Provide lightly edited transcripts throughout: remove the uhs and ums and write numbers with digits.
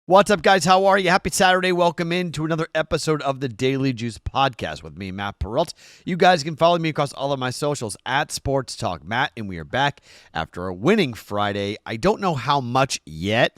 What's up, guys? How are you? Happy Saturday. Welcome in to another episode of the Daily Juice Podcast with me, Matt Perrault. You guys can follow me across all of my socials at Sports Talk Matt, and we are back after a winning Friday. I don't know how much yet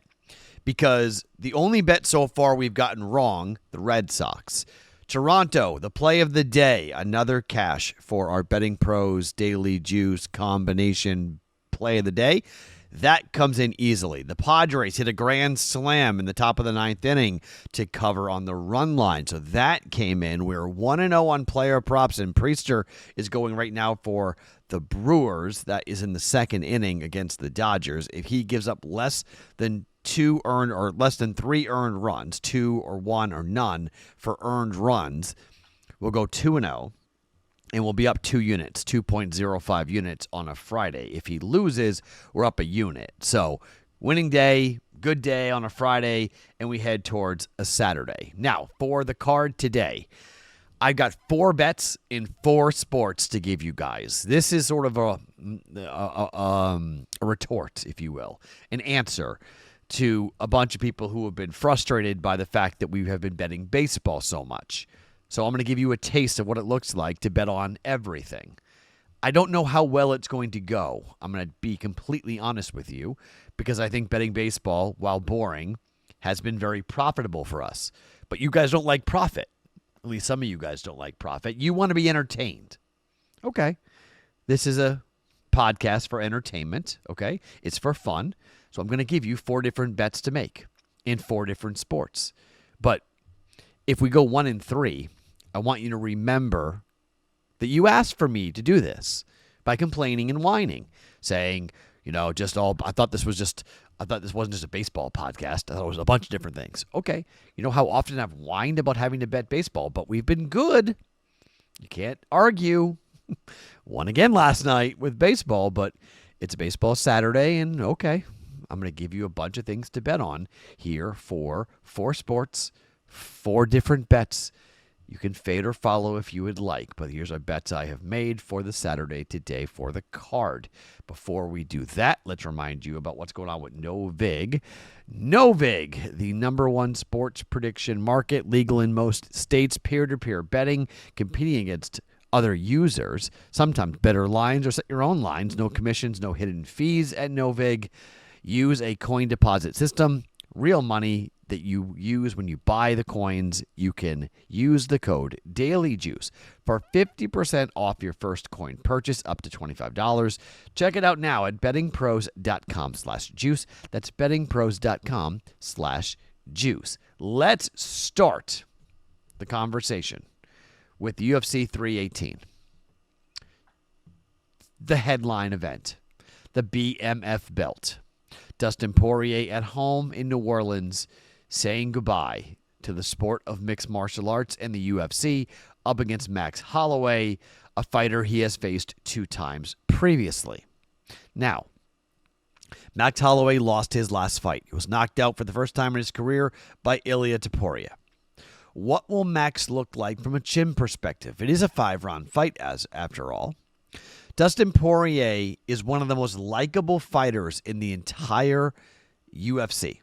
because the only bet so far we've gotten wrong, the Red Sox. Toronto, the play of the day, another cash for our BettingPros Daily Juice combination play of the day. That comes in easily. The Padres hit a grand slam in the top of the ninth inning to cover on the run line. So that came in. We're 1-0 on player props, and Priester is going right now for the Brewers. That is in the second inning against the Dodgers. If he gives up less than three earned runs, 2 or 1 or none for earned runs, we'll go 2-0. And we'll be up 2 units, 2.05 units on a Friday. If he loses, we're up a unit. So winning day, good day on a Friday, and we head towards a Saturday. Now, for the card today, I've got 4 bets in 4 sports to give you guys. This is sort of a retort, if you will, an answer to a bunch of people who have been frustrated by the fact that we have been betting baseball so much. So I'm going to give you a taste of what it looks like to bet on everything. I don't know how well it's going to go. I'm going to be completely honest with you because I think betting baseball, while boring, has been very profitable for us. But you guys don't like profit. At least some of you guys don't like profit. You want to be entertained. Okay. This is a podcast for entertainment. Okay. It's for fun. So I'm going to give you 4 different bets to make in 4 different sports. But if we go 1 and 3, I want you to remember that you asked for me to do this by complaining and whining, saying, I thought this wasn't just a baseball podcast. I thought it was a bunch of different things. Okay. You know how often I've whined about having to bet baseball, but we've been good. You can't argue. Won again last night with baseball, but it's a baseball Saturday, and okay, I'm going to give you a bunch of things to bet on here for 4 sports, 4 different bets. You can fade or follow if you would like, but here's our bets I have made for the Saturday today for the card. Before we do that, let's remind you about what's going on with Novig. Novig, the #1 sports prediction market, legal in most states, peer-to-peer betting, competing against other users, sometimes better lines or set your own lines, no commissions, no hidden fees at Novig. Use a coin deposit system, real money that you use when you buy the coins. You can use the code DailyJuice for 50% off your first coin purchase up to $25. Check it out now at bettingpros.com/juice. That's bettingpros.com/juice. Let's start the conversation with UFC 318. The headline event, the BMF belt. Dustin Poirier at home in New Orleans, saying goodbye to the sport of mixed martial arts and the UFC, up against Max Holloway, a fighter he has faced 2 times previously. Now, Max Holloway lost his last fight. He was knocked out for the first time in his career by Ilia Topuria. What will Max look like from a chin perspective? It is a 5-round fight, after all. Dustin Poirier is one of the most likable fighters in the entire UFC.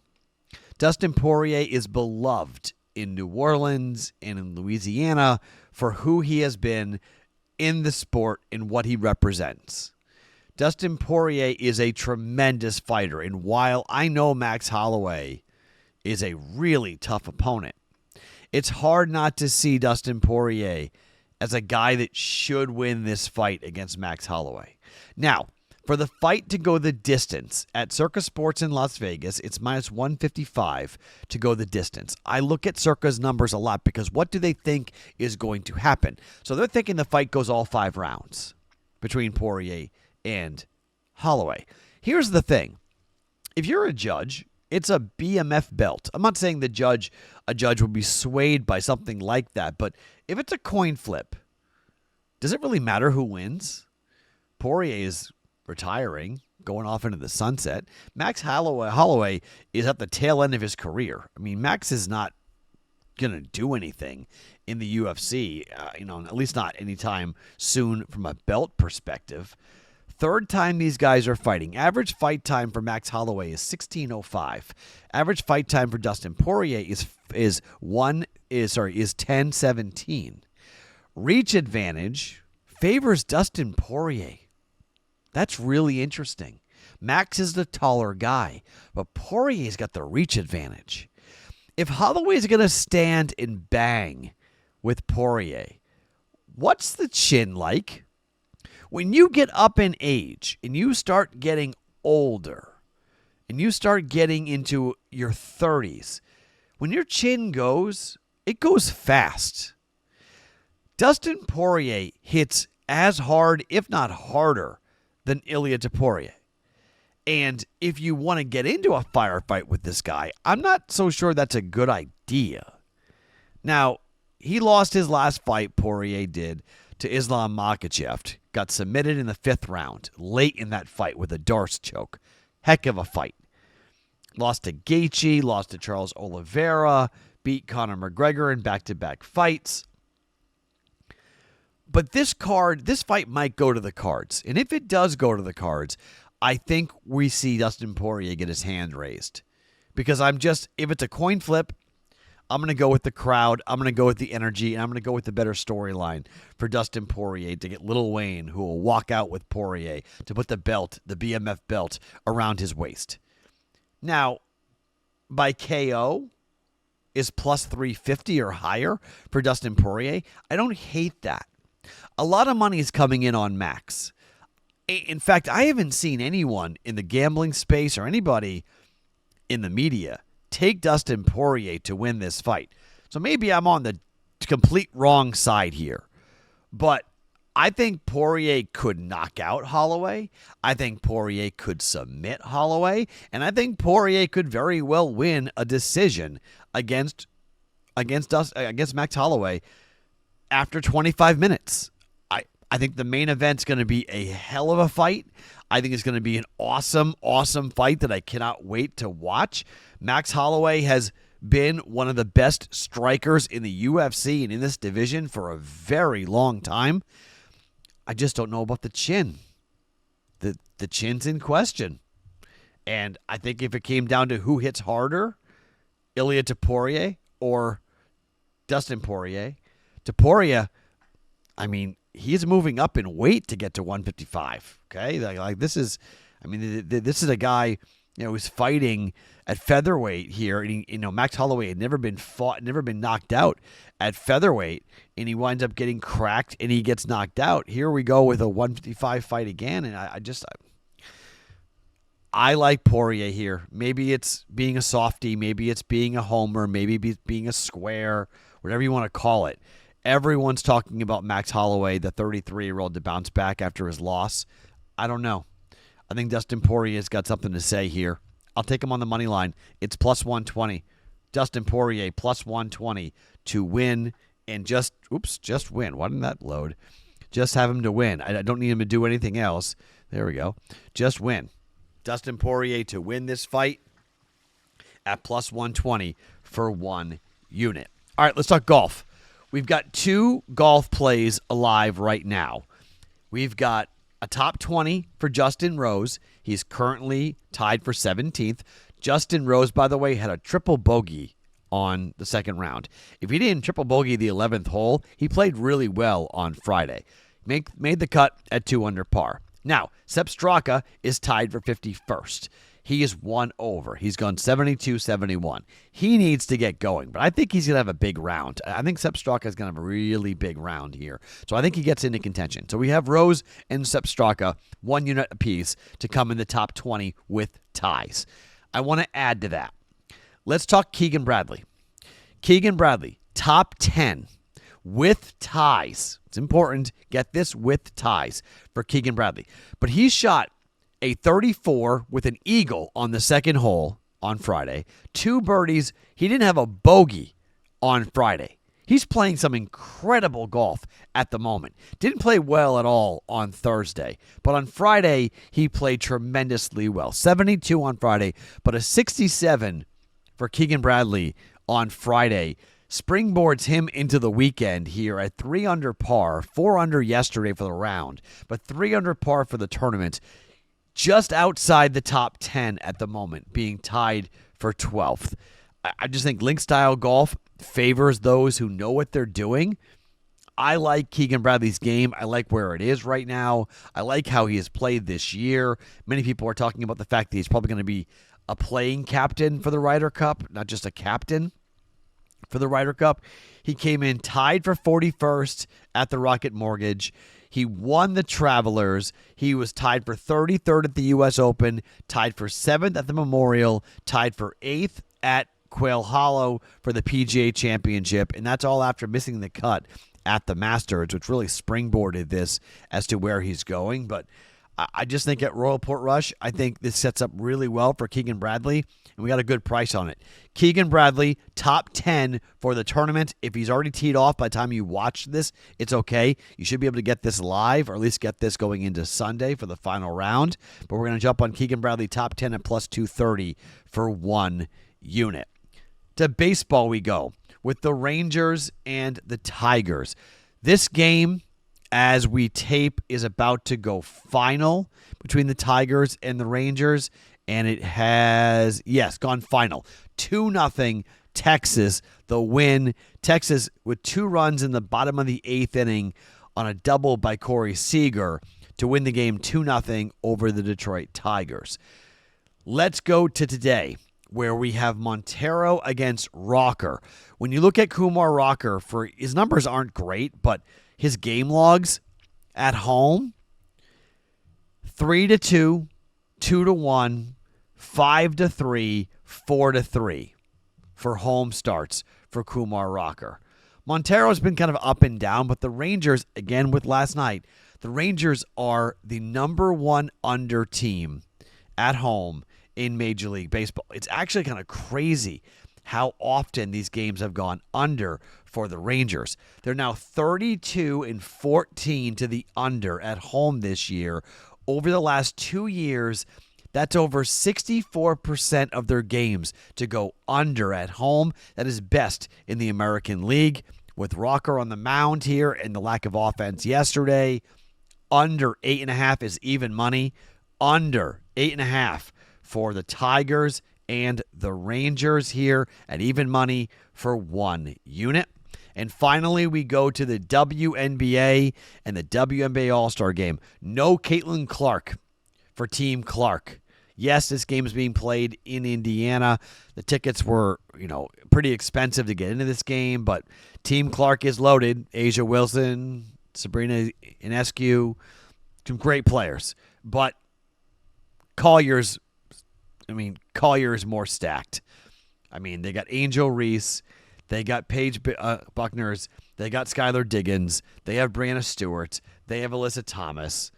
Dustin Poirier is beloved in New Orleans and in Louisiana for who he has been in the sport and what he represents. Dustin Poirier is a tremendous fighter, and while I know Max Holloway is a really tough opponent, it's hard not to see Dustin Poirier as a guy that should win this fight against Max Holloway. Now, for the fight to go the distance, at Circa Sports in Las Vegas, it's -155 to go the distance. I look at Circa's numbers a lot because what do they think is going to happen? So they're thinking the fight goes all 5 rounds between Poirier and Holloway. Here's the thing. If you're a judge, it's a BMF belt. I'm not saying a judge would be swayed by something like that, but if it's a coin flip, does it really matter who wins? Poirier is retiring, going off into the sunset. Max Holloway is at the tail end of his career. I mean, Max is not going to do anything in the UFC, at least not anytime soon from a belt perspective. Third time these guys are fighting. Average fight time for Max Holloway is 16:05. Average fight time for Dustin Poirier is 10:17. Reach advantage favors Dustin Poirier. That's really interesting. Max is the taller guy, but Poirier's got the reach advantage. If Holloway's going to stand and bang with Poirier, what's the chin like? When you get up in age and you start getting older and you start getting into your 30s, when your chin goes, it goes fast. Dustin Poirier hits as hard, if not harder, than Ilia Topuria. And if you want to get into a firefight with this guy, I'm not so sure that's a good idea. Now, he lost his last fight, Poirier did, to Islam Makhachev. Got submitted in the 5th round, late in that fight with a Darce choke. Heck of a fight. Lost to Gaethje, lost to Charles Oliveira, beat Conor McGregor in back-to-back fights. But this fight might go to the cards. And if it does go to the cards, I think we see Dustin Poirier get his hand raised. Because if it's a coin flip, I'm going to go with the crowd. I'm going to go with the energy. And I'm going to go with the better storyline for Dustin Poirier to get Lil Wayne, who will walk out with Poirier, to put the belt, the BMF belt, around his waist. Now, by KO is plus 350 or higher for Dustin Poirier. I don't hate that. A lot of money is coming in on Max. In fact, I haven't seen anyone in the gambling space or anybody in the media take Dustin Poirier to win this fight. So maybe I'm on the complete wrong side here. But I think Poirier could knock out Holloway. I think Poirier could submit Holloway. And I think Poirier could very well win a decision against Max Holloway after 25 minutes. I think the main event's going to be a hell of a fight. I think it's going to be an awesome, awesome fight that I cannot wait to watch. Max Holloway has been one of the best strikers in the UFC and in this division for a very long time. I just don't know about the chin. The chin's in question. And I think if it came down to who hits harder, Ilia Topuria or Dustin Poirier, Topuria, I mean, he's moving up in weight to get to 155. Okay, this is a guy, who's fighting at featherweight here. And Max Holloway had never been knocked out at featherweight, and he winds up getting cracked and he gets knocked out. Here we go with a 155 fight again, and I like Poirier here. Maybe it's being a softie, maybe it's being a homer, maybe it's being a square, whatever you want to call it. Everyone's talking about Max Holloway, the 33-year-old, to bounce back after his loss. I don't know. I think Dustin Poirier's got something to say here. I'll take him on the money line. It's plus 120. Dustin Poirier, plus 120 to win and just win. Why didn't that load? Just have him to win. I don't need him to do anything else. There we go. Just win. Dustin Poirier to win this fight at plus 120 for 1 unit. All right, let's talk golf. We've got 2 golf plays alive right now. We've got a top 20 for Justin Rose. He's currently tied for 17th. Justin Rose, by the way, had a triple bogey on the second round. If he didn't triple bogey the 11th hole, he played really well on Friday. Made the cut at 2 under par. Now, Sepp Straka is tied for 51st. He is 1 over. He's gone 72-71. He needs to get going, but I think he's going to have a big round. I think Sepp Straka is going to have a really big round here. So I think he gets into contention. So we have Rose and Sepp Straka, 1 unit apiece, to come in the top 20 with ties. I want to add to that. Let's talk Keegan Bradley. Keegan Bradley, top 10 with ties. It's important. Get this, with ties for Keegan Bradley. But he shot a 34 with an eagle on the second hole on Friday. 2 birdies. He didn't have a bogey on Friday. He's playing some incredible golf at the moment. Didn't play well at all on Thursday. But on Friday, he played tremendously well. 72 on Friday, but a 67 for Keegan Bradley on Friday. springboards him into the weekend here at 3 under par, 4 under yesterday for the round, but 3 under par for the tournament, just outside the top 10 at the moment, being tied for 12th. I just think link style golf favors those who know what they're doing. I like Keegan Bradley's game. I like where it is right now. I like how he has played this year. Many people are talking about the fact that he's probably going to be a playing captain for the Ryder Cup, not just a captain for the Ryder Cup. He came in tied for 41st at the Rocket Mortgage. He won the Travelers. He was tied for 33rd at the U.S. Open, tied for 7th at the Memorial, tied for 8th at Quail Hollow for the PGA Championship, and that's all after missing the cut at the Masters, which really springboarded this as to where he's going. But I just think at Royal Portrush, I think this sets up really well for Keegan Bradley, and we got a good price on it. Keegan Bradley, top 10 for the tournament. If he's already teed off by the time you watch this, it's okay. You should be able to get this live, or at least get this going into Sunday for the final round. But we're going to jump on Keegan Bradley, top 10 at plus 230 for 1 unit. To baseball we go with the Rangers and the Tigers. This game, as we tape, is about to go final between the Tigers and the Rangers, and it has, gone final. 2-0 Texas, the win. Texas with 2 runs in the bottom of the 8th inning on a double by Corey Seager to win the game 2-0 over the Detroit Tigers. Let's go to today, where we have Montero against Rocker. When you look at Kumar Rocker, his numbers aren't great, but his game logs at home, 3-2, 2-1, 5-3, 4-3 for home starts for Kumar Rocker. Montero's been kind of up and down, but the Rangers, again with last night, the Rangers are the number 1 under team at home in Major League Baseball. It's actually kind of crazy how often these games have gone under for the Rangers. They're now 32-14 to the under at home this year. Over the last 2 years, that's over 64% of their games to go under at home. That is best in the American League. With Rocker on the mound here and the lack of offense yesterday, under 8.5 is even money. Under 8.5 for the Tigers and the Rangers here at even money for 1 unit. And finally, we go to the WNBA and the WNBA All-Star game. No Caitlin Clark for Team Clark. Yes, this game is being played in Indiana. The tickets were, pretty expensive to get into this game, but Team Clark is loaded. Asia Wilson, Sabrina Ionescu, some great players. But Collier's more stacked. They got Angel Reese, they got Paige Buckners, they got Skylar Diggins, they have Brianna Stewart, they have Alyssa Thomas.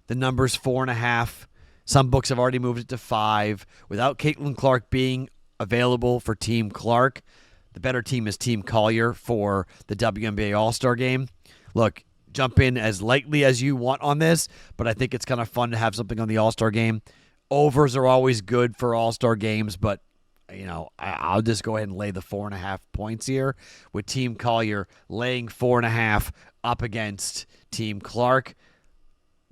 The number's 4.5. Some books have already moved it to 5. Without Caitlin Clark being available for Team Clark, the better team is Team Collier for the WNBA All-Star game. Look, jump in as lightly as you want on this, but I think it's kind of fun to have something on the All-Star game. Overs are always good for All-Star games, but I'll just go ahead and lay the 4.5 points here with Team Collier laying 4.5 up against Team Clark.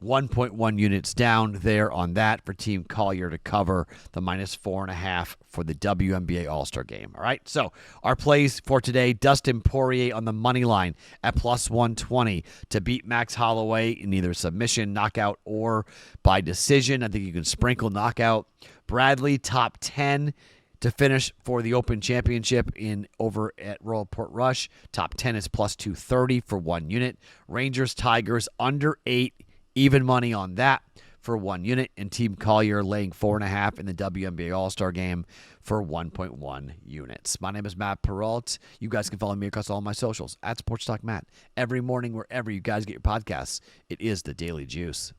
1.1 units down there on that for Team Collier to cover the minus 4.5 for the WNBA All-Star game. All right, so our plays for today, Dustin Poirier on the money line at plus 120 to beat Max Holloway in either submission, knockout, or by decision. I think you can sprinkle knockout. Bradley, top 10 to finish for the Open Championship over at Royal Portrush. Top 10 is plus 230 for 1 unit. Rangers, Tigers, under 8. Even money on that for 1 unit, and Team Collier laying 4.5 in the WNBA All-Star game for 1.1 units. My name is Matt Perrault. You guys can follow me across all my socials at Sports Talk Matt. Every morning, wherever you guys get your podcasts, it is the Daily Juice.